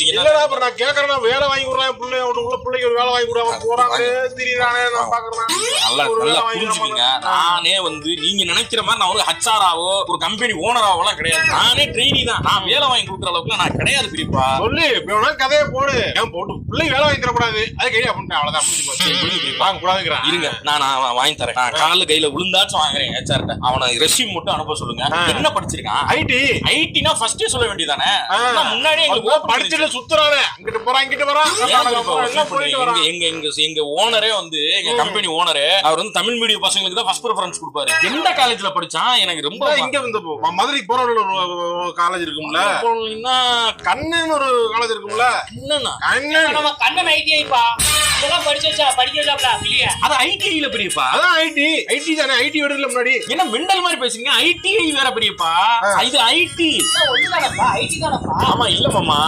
இல்லடா அப்ப நான் கேக்குறேன் வேலை வாங்கி கொடுறேன் பிள்ளை உள்ள பிள்ளைக்கு ஒரு வேலை வாங்கி கொடுறாங்க போறாங்க திடீரானே நான் பாக்குறேன். நல்லா புரிஞ்சுக்கீங்க. நானே நீங்க நினைக்கிற மாதிரி நான் ஒரு ஹச்ஆராவோ ஒரு கம்பெனி ஓனராவோ எல்லாம் கிடையாது. நானே ட்ரெயினி தான். நான் வேலை வாங்கி கொடுக்குற அளவுக்கு நான் கிடையாது. பிரிப்பா சொல்லி இப்ப கதையை போடு. ஏன் போட்டு பிள்ளை வேலை வாங்கி தரக்கூடாது அதுக்கு ஐடியா பண்ணிட்டேன். அவ்வளவுதான் வாங்க கூடாதுங்கிறான். இருங்க நான் வாங்கி தரேன். நான் கால கையில விழுந்தாச்சும் வாங்குறேன். ஹெச்ஆர்ட்ட அவனை ரெஸ்யூம் மட்டும் அனுப்ப சொல்லுங்க. என்ன படிச்சிருக்கான்? ஐடினா ஃபர்ஸ்டே சொல்ல வேண்டியதானே. முன்னாடியே படிச்சு சுத்துறானே இங்கிட்டு போறான் இங்கிட்டு வரான். எங்க ஓனரே எங்க கம்பெனி ஓனரே அவர் தமிழ் மீடியம் பசங்களுக்கு தான் ஃபர்ஸ்ட் பிரெஃபரன்ஸ் கொடுப்பாரு. எந்த காலேஜ்ல படிச்சான் எனக்கு ரொம்ப இங்க மதுரைக்கு போற ஒரு காலேஜ் இருக்கும்ல, கண்ணன் ஒரு காலேஜ் இருக்கும்ல. கண்ணன் ஐடிஐப்பா இதெல்லாம் அது ஐடிஐல பெரியப்பா. அதான் ஐடி தானே. ஐடி விடுறதுல முன்னாடி என்ன மெண்டல் மாதிரி பேசுறீங்க? ஐடிஐ வேற பெரியப்பா. இது ஐடி. ஒண்ணுதானப்பா ஐடி தானப்பா. ஆமா இல்ல மாமா.